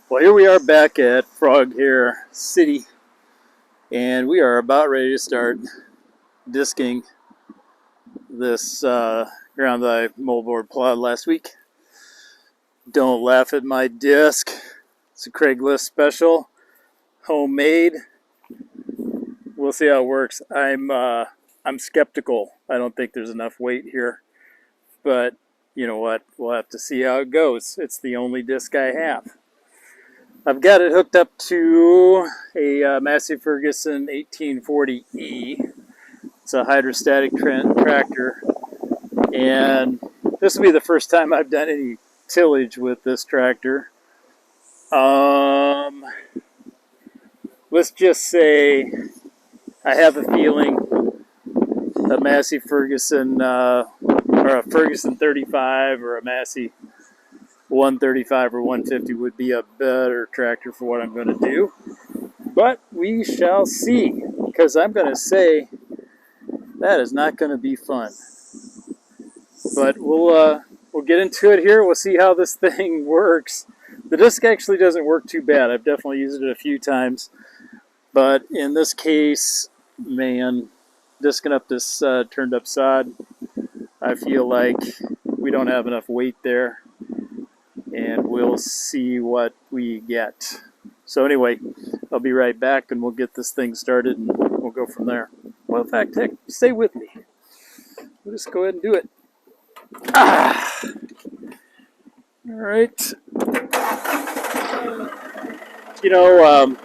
Well, here we are back at Froghair City, and we are about ready to start disking this ground that I moldboard plowed last week. Don't laugh at my disc. It's a Craigslist special, homemade. We'll see how it works. I'm skeptical. I don't think there's enough weight here, but you know what? We'll have to see how it goes. It's the only disc I have. I've got it hooked up to a Massey Ferguson 1840E. It's a hydrostatic tractor, and this will be the first time I've done any tillage with this tractor. Let's just say I have a feeling a Massey Ferguson or a Ferguson 35 or a Massey 135 or 150 would be a better tractor for what I'm going to do. But we shall see, because I'm going to say that is not going to be fun. But we'll get into it here. We'll see how this thing works. The disc actually doesn't work too bad. I've definitely used it a few times. But in this case, man, disking up this turned up sod, I feel like we don't have enough weight there. And we'll see what we get. So anyway, I'll be right back and we'll get this thing started and we'll go from there. Well, in fact, heck, stay with me. We'll just go ahead and do it. All right. You know,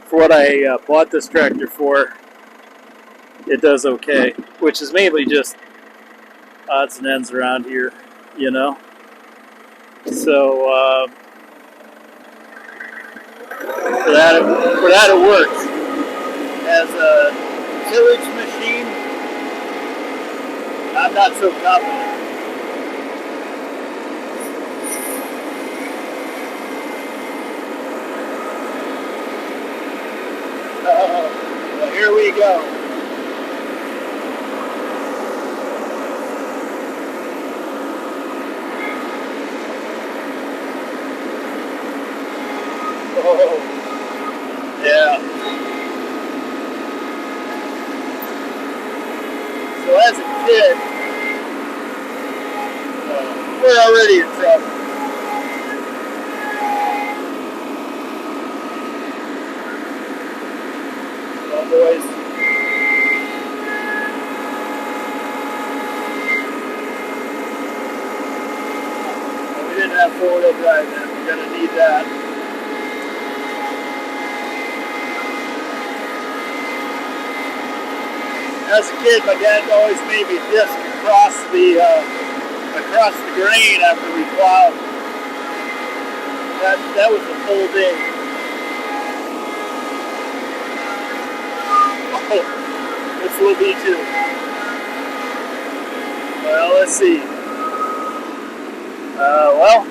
for what I bought this tractor for, it does okay, which is mainly just odds and ends around here, you know. So for that it works. As a tillage machine, I'm not so confident. Well, here we go. Oh, yeah. So as a kid, we're already in trouble. Well, boys. Well, we didn't have four-wheel drive then. We're going to need that. As a kid, my dad always made me disc across the grain after we plowed. That was a full day. Oh, this will be too. Well, let's see. Well,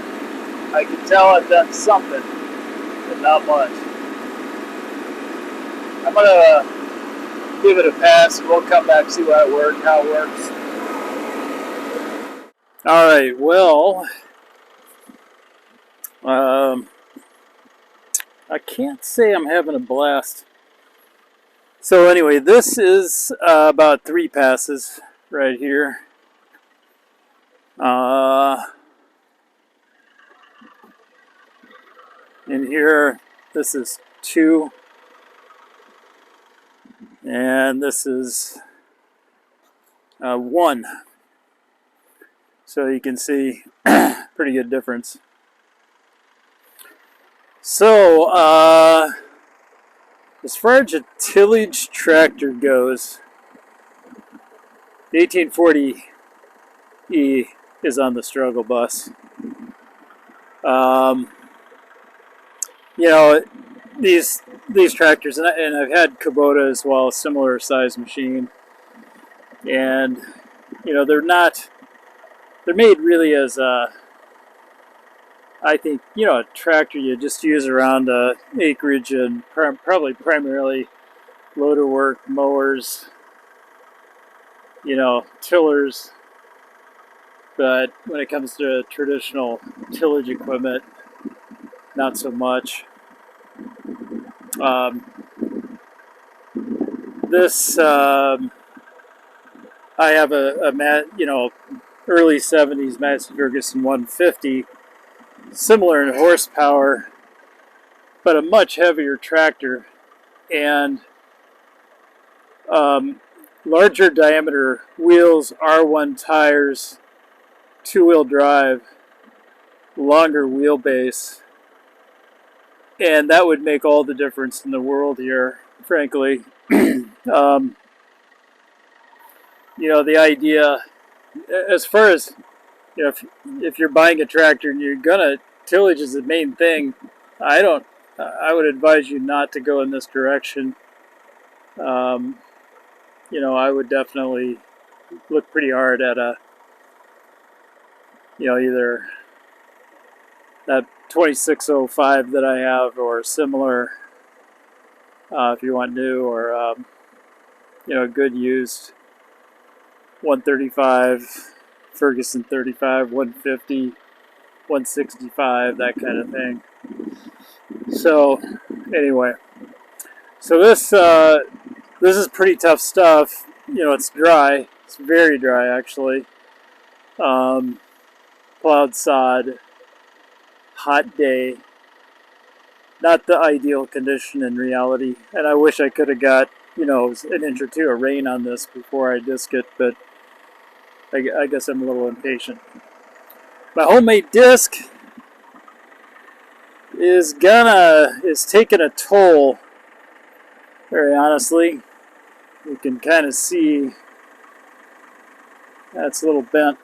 I can tell I've done something, but not much. I'm gonna give it a pass and we'll come back and see how it works. Alright, well, I can't say I'm having a blast. So anyway, this is about 3 passes right here. In here, this is 2. And this is 1. So you can see pretty good difference. So as far as a tillage tractor goes, the 1840E is on the struggle bus. You know, these tractors, and I've had Kubota as well, a similar size machine, and you know they're made really as I think, you know, a tractor you just use around acreage and probably primarily loader work, mowers, you know, tillers. But when it comes to traditional tillage equipment, not so much. This I have a early 70s Massey Ferguson 150, similar in horsepower, but a much heavier tractor and larger diameter wheels, R1 tires, two-wheel drive, longer wheelbase, and that would make all the difference in the world here, frankly. The idea, as far as if you're buying a tractor and you're gonna tillage is the main thing, I would advise you not to go in this direction. I would definitely look pretty hard at either that 2605 that I have or similar, if you want new, or a good used 135 Ferguson 35, 150, 165, that kind of thing. So anyway, so this is pretty tough stuff. It's dry. It's very dry, actually. Plowed sod, hot day. Not the ideal condition in reality. And I wish I could have got, an inch or two of rain on this before I disc it, but I guess I'm a little impatient. My homemade disc is taking a toll, very honestly. You can kind of see that's a little bent.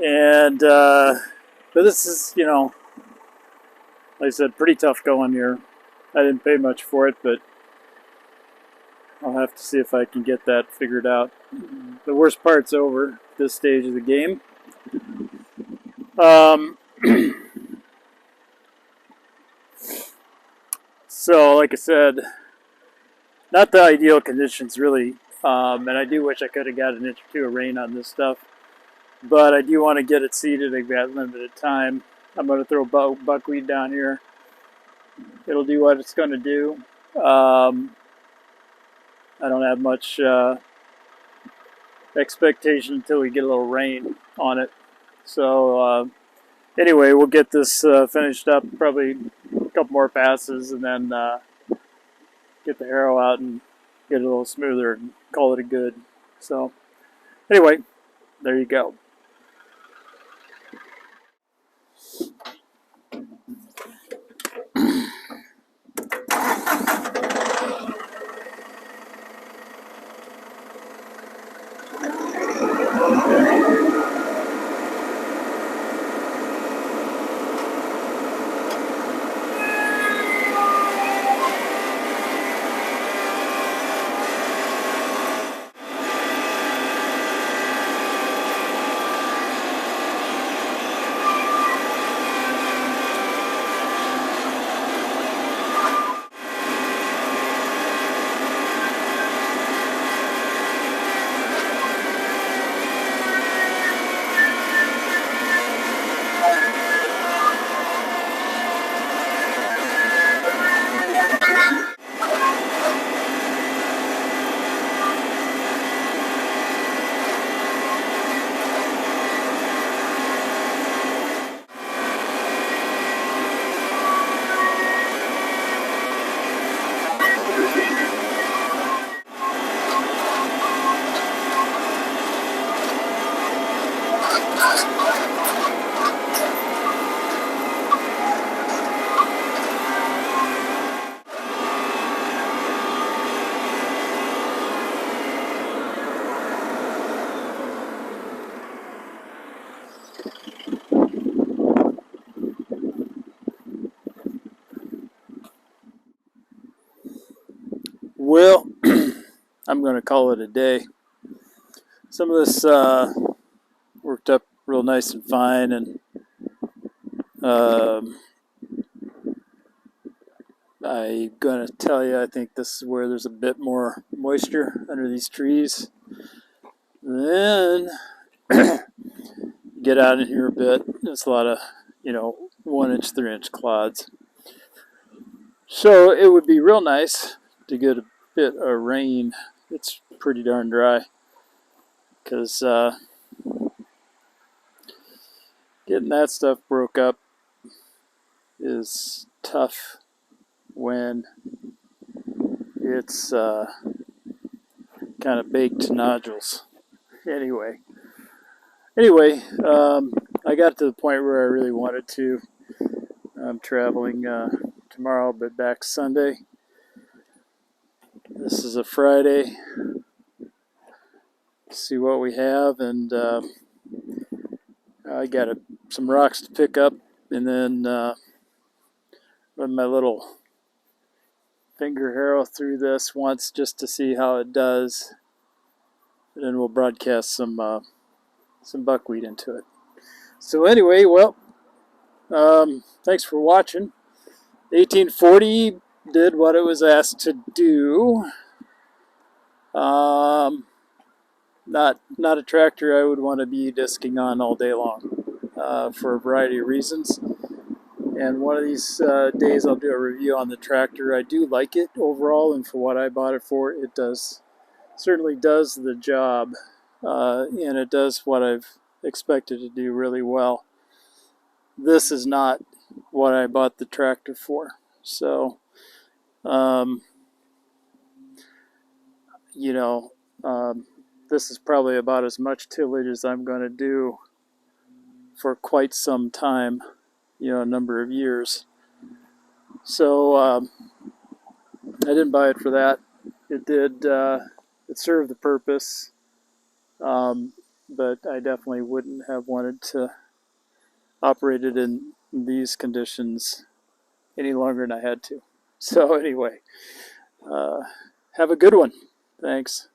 And, but this is, like I said, pretty tough going here. I didn't pay much for it, but I'll have to see if I can get that figured out. The worst part's over at this stage of the game. So, like I said, not the ideal conditions, really. And I do wish I could have got an inch or two of rain on this stuff. But I do want to get it seeded. I've got limited time. I'm going to throw buckwheat down here. It'll do what it's going to do. I don't have much expectation until we get a little rain on it. So anyway, we'll get this finished up, probably a couple more passes, and then get the harrow out and get it a little smoother and call it a good. So anyway, there you go. Well, I'm going to call it a day. Some of this worked up real nice and fine, and I'm going to tell you, I think this is where there's a bit more moisture under these trees. Then get out in here a bit. There's a lot of 1 inch, 3 inch clods. So it would be real nice to get a bit of rain. It's pretty darn dry because getting that stuff broke up is tough when it's kind of baked to nodules. Anyway, I got to the point where I really wanted to. I'm traveling tomorrow, but back Sunday. This is a Friday. See what we have, and I got some rocks to pick up, and then run my little finger harrow through this once just to see how it does, and then we'll broadcast some buckwheat into it. So anyway, well, thanks for watching. 1840 did what it was asked to do. Not a tractor I would want to be disking on all day long for a variety of reasons. And one of these days I'll do a review on the tractor. I do like it overall, and for what I bought it for, it certainly does the job, and it does what I've expected to do really well. This is not what I bought the tractor for. So, this is probably about as much tillage as I'm going to do for quite some time, a number of years. So I didn't buy it for that. It did, it served the purpose, but I definitely wouldn't have wanted to operate it in these conditions any longer than I had to. So anyway, have a good one. Thanks.